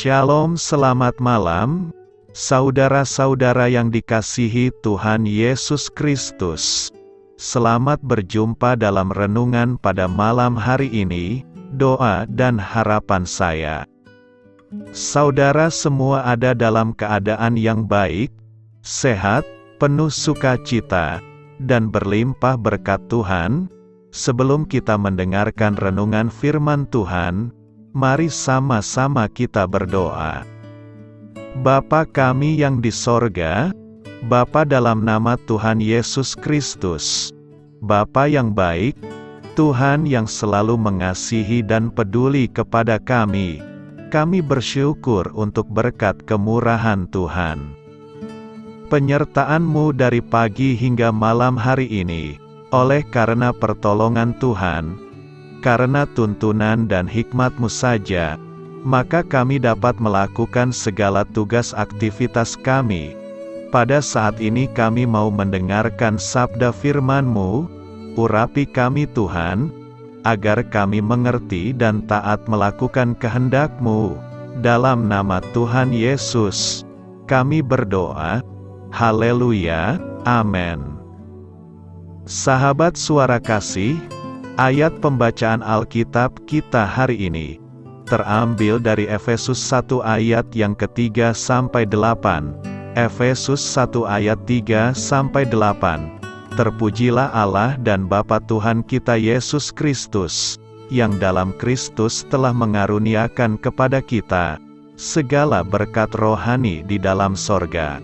Shalom, selamat malam, saudara-saudara yang dikasihi Tuhan Yesus Kristus. Selamat berjumpa dalam renungan pada malam hari ini, doa dan harapan saya. Saudara semua ada dalam keadaan yang baik, sehat, penuh sukacita, dan berlimpah berkat Tuhan. Sebelum kita mendengarkan renungan firman Tuhan, mari sama-sama kita berdoa. Bapa kami yang di sorga, Bapa dalam nama Tuhan Yesus Kristus, Bapa yang baik, Tuhan yang selalu mengasihi dan peduli kepada kami bersyukur untuk berkat kemurahan Tuhan. Penyertaan-Mu dari pagi hingga malam hari ini, oleh karena pertolongan Tuhan, karena tuntunan dan hikmat-Mu saja, maka kami dapat melakukan segala tugas aktivitas kami. Pada saat ini kami mau mendengarkan sabda firman-Mu, urapi kami Tuhan, agar kami mengerti dan taat melakukan kehendak-Mu. Dalam nama Tuhan Yesus, kami berdoa. Haleluya, amin. Sahabat suara kasih, ayat pembacaan Alkitab kita hari ini terambil dari Efesus 1 ayat yang ketiga sampai 8. Efesus 1 ayat 3 sampai 8. Terpujilah Allah dan Bapa Tuhan kita Yesus Kristus, yang dalam Kristus telah mengaruniakan kepada kita segala berkat rohani di dalam sorga.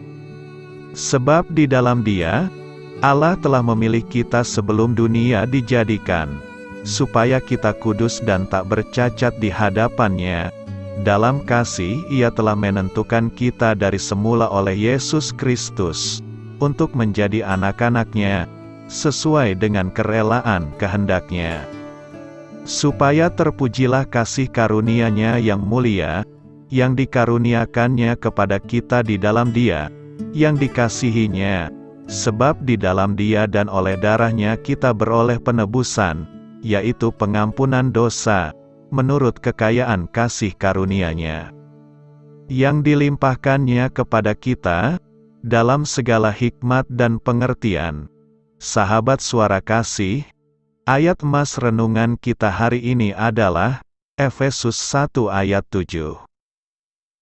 Sebab di dalam Dia, Allah telah memilih kita sebelum dunia dijadikan, supaya kita kudus dan tak bercacat di hadapan-Nya. Dalam kasih Ia telah menentukan kita dari semula oleh Yesus Kristus, untuk menjadi anak-anak-Nya, sesuai dengan kerelaan kehendak-Nya. Supaya terpujilah kasih karunia-Nya yang mulia, yang dikaruniakan-Nya kepada kita di dalam Dia, yang dikasihi-Nya. Sebab di dalam Dia dan oleh darah-Nya kita beroleh penebusan, yaitu pengampunan dosa, menurut kekayaan kasih karunia-Nya, yang dilimpahkan-Nya kepada kita, dalam segala hikmat dan pengertian. Sahabat suara kasih, ayat emas renungan kita hari ini adalah Efesus 1 ayat 7.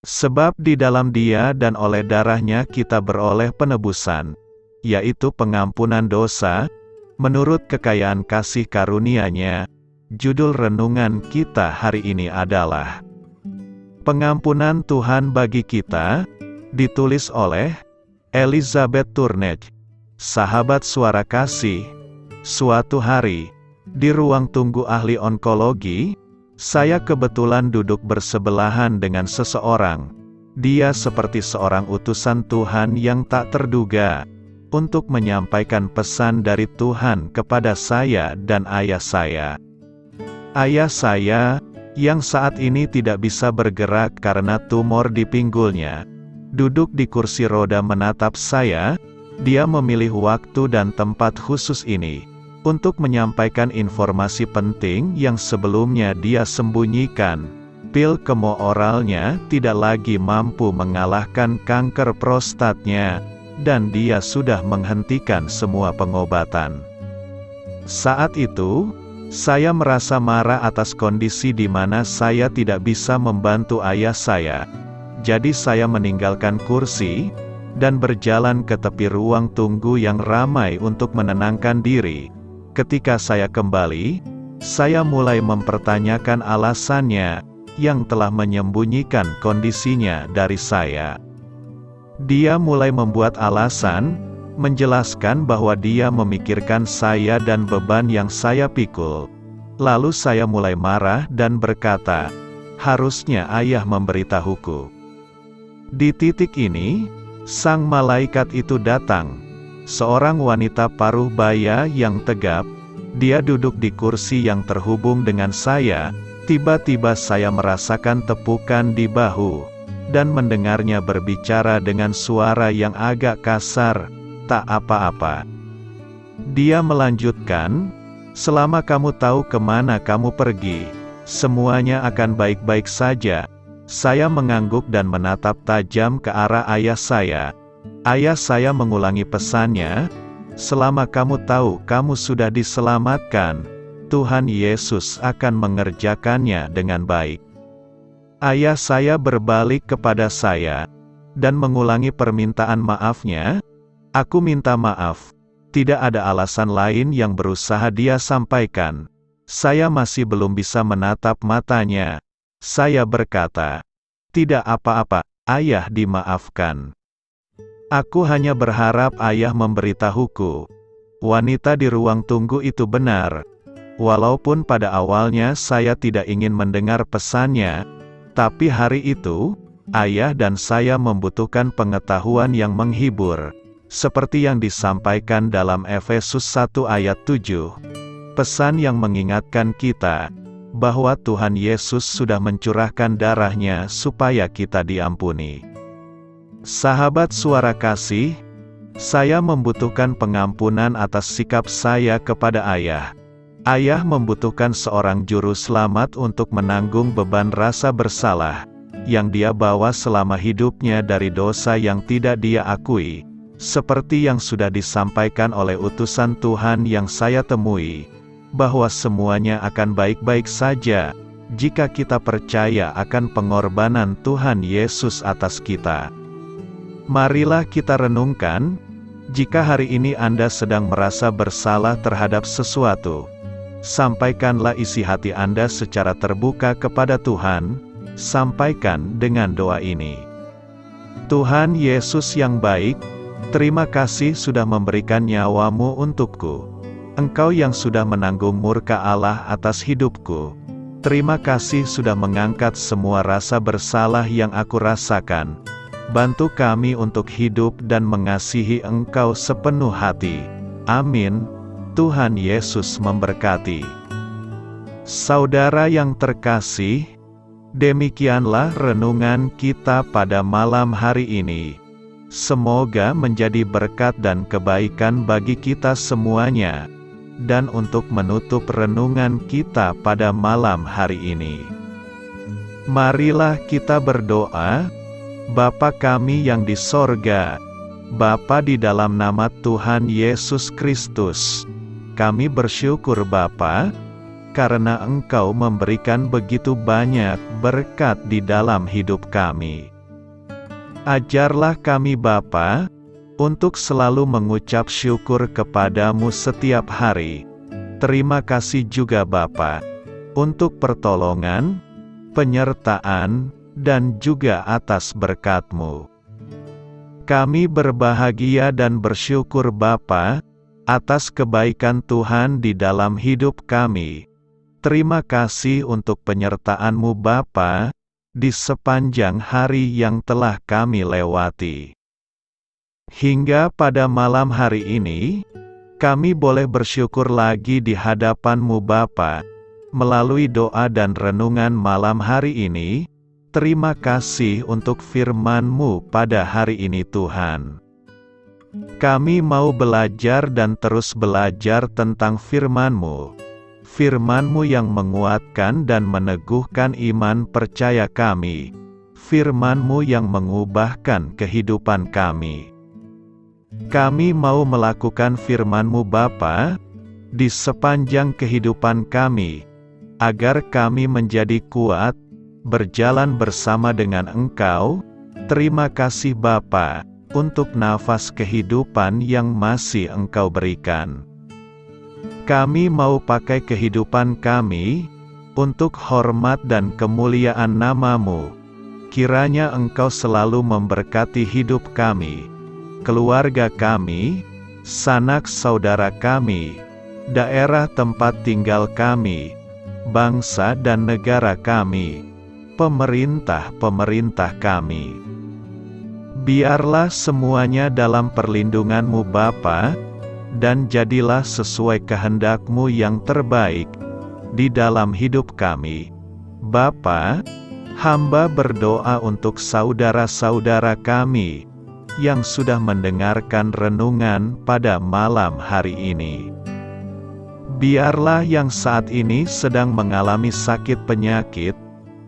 Sebab di dalam Dia dan oleh darah-Nya kita beroleh penebusan, yaitu pengampunan dosa, menurut kekayaan kasih karunia-Nya. Judul renungan kita hari ini adalah Pengampunan Tuhan bagi kita, ditulis oleh Elizabeth Turnage. Sahabat suara kasih, suatu hari, di ruang tunggu ahli onkologi, saya kebetulan duduk bersebelahan dengan seseorang. Dia seperti seorang utusan Tuhan yang tak terduga, untuk menyampaikan pesan dari Tuhan kepada saya dan ayah saya. Ayah saya, yang saat ini tidak bisa bergerak karena tumor di pinggulnya, duduk di kursi roda menatap saya. Dia memilih waktu dan tempat khusus ini, untuk menyampaikan informasi penting yang sebelumnya dia sembunyikan. Pil kemo oralnya tidak lagi mampu mengalahkan kanker prostatnya, dan dia sudah menghentikan semua pengobatan. Saat itu, saya merasa marah atas kondisi di mana saya tidak bisa membantu ayah saya. Jadi saya meninggalkan kursi, dan berjalan ke tepi ruang tunggu yang ramai untuk menenangkan diri. Ketika saya kembali, saya mulai mempertanyakan alasannya, yang telah menyembunyikan kondisinya dari saya. Dia mulai membuat alasan, menjelaskan bahwa dia memikirkan saya dan beban yang saya pikul. Lalu saya mulai marah dan berkata, harusnya ayah memberitahuku. Di titik ini, sang malaikat itu datang. Seorang wanita paruh baya yang tegap, dia duduk di kursi yang terhubung dengan saya. Tiba-tiba saya merasakan tepukan di bahu, dan mendengarnya berbicara dengan suara yang agak kasar, tak apa-apa. Dia melanjutkan, selama kamu tahu kemana kamu pergi, semuanya akan baik-baik saja. Saya mengangguk dan menatap tajam ke arah ayah saya. Ayah saya mengulangi pesannya, "Selama kamu tahu kamu sudah diselamatkan, Tuhan Yesus akan mengerjakannya dengan baik." Ayah saya berbalik kepada saya, dan mengulangi permintaan maafnya. "Aku minta maaf. Tidak ada alasan lain yang berusaha dia sampaikan." Saya masih belum bisa menatap matanya. Saya berkata, "Tidak apa-apa, ayah, dimaafkan. Aku hanya berharap ayah memberitahuku." Wanita di ruang tunggu itu benar. Walaupun pada awalnya saya tidak ingin mendengar pesannya, tapi hari itu, ayah dan saya membutuhkan pengetahuan yang menghibur, seperti yang disampaikan dalam Efesus 1 ayat 7. Pesan yang mengingatkan kita, bahwa Tuhan Yesus sudah mencurahkan darahnya supaya kita diampuni. Sahabat Suara Kasih, saya membutuhkan pengampunan atas sikap saya kepada ayah. Ayah membutuhkan seorang juru selamat untuk menanggung beban rasa bersalah yang dia bawa selama hidupnya dari dosa yang tidak dia akui, seperti yang sudah disampaikan oleh utusan Tuhan yang saya temui, bahwa semuanya akan baik-baik saja jika kita percaya akan pengorbanan Tuhan Yesus atas kita. Marilah kita renungkan, jika hari ini Anda sedang merasa bersalah terhadap sesuatu, sampaikanlah isi hati Anda secara terbuka kepada Tuhan. Sampaikan dengan doa ini. Tuhan Yesus yang baik, terima kasih sudah memberikan nyawamu untukku. Engkau yang sudah menanggung murka Allah atas hidupku. Terima kasih sudah mengangkat semua rasa bersalah yang aku rasakan. Bantu kami untuk hidup dan mengasihi Engkau sepenuh hati. Amin. Tuhan Yesus memberkati. Saudara yang terkasih, demikianlah renungan kita pada malam hari ini. Semoga menjadi berkat dan kebaikan bagi kita semuanya. Dan untuk menutup renungan kita pada malam hari ini, marilah kita berdoa. Bapa kami yang di sorga, Bapa, di dalam nama Tuhan Yesus Kristus, kami bersyukur Bapa, karena Engkau memberikan begitu banyak berkat di dalam hidup kami. Ajarlah kami Bapa, untuk selalu mengucap syukur kepadamu setiap hari. Terima kasih juga Bapa, untuk pertolongan, penyertaan, dan juga atas berkat-Mu. Kami berbahagia dan bersyukur Bapa, atas kebaikan Tuhan di dalam hidup kami. Terima kasih untuk penyertaan-Mu Bapa, di sepanjang hari yang telah kami lewati. Hingga pada malam hari ini, kami boleh bersyukur lagi di hadapan-Mu Bapa, melalui doa dan renungan malam hari ini. Terima kasih untuk firman-Mu pada hari ini Tuhan. Kami mau belajar dan terus belajar tentang firman-Mu. Firman-Mu yang menguatkan dan meneguhkan iman percaya kami. Firman-Mu yang mengubahkan kehidupan kami. Kami mau melakukan firman-Mu Bapa, di sepanjang kehidupan kami, agar kami menjadi kuat, berjalan bersama dengan Engkau. Terima kasih Bapa, untuk nafas kehidupan yang masih Engkau berikan. Kami mau pakai kehidupan kami, untuk hormat dan kemuliaan nama-Mu. Kiranya Engkau selalu memberkati hidup kami, keluarga kami, sanak saudara kami, daerah tempat tinggal kami, bangsa dan negara kami, pemerintah-pemerintah kami. Biarlah semuanya dalam perlindungan-Mu Bapa, dan jadilah sesuai kehendak-Mu yang terbaik, di dalam hidup kami. Bapa, hamba berdoa untuk saudara-saudara kami, yang sudah mendengarkan renungan pada malam hari ini. Biarlah yang saat ini sedang mengalami sakit penyakit,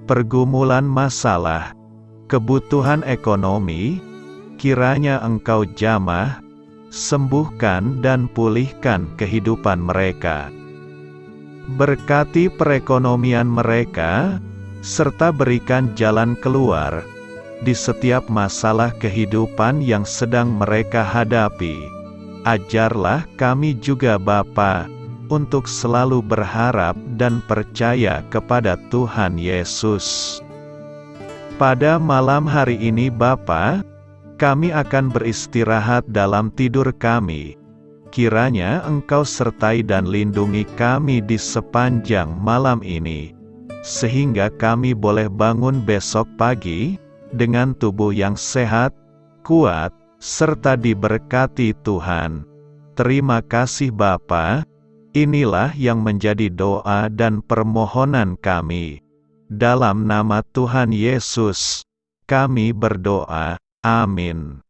pergumulan masalah, kebutuhan ekonomi, kiranya Engkau jamah, sembuhkan dan pulihkan kehidupan mereka. Berkati perekonomian mereka, serta berikan jalan keluar di setiap masalah kehidupan yang sedang mereka hadapi. Ajarlah kami juga Bapa, untuk selalu berharap dan percaya kepada Tuhan Yesus. Pada malam hari ini Bapa, kami akan beristirahat dalam tidur kami. Kiranya Engkau sertai dan lindungi kami di sepanjang malam ini, sehingga kami boleh bangun besok pagi dengan tubuh yang sehat, kuat, serta diberkati Tuhan. Terima kasih Bapa. Inilah yang menjadi doa dan permohonan kami. Dalam nama Tuhan Yesus, kami berdoa. Amin.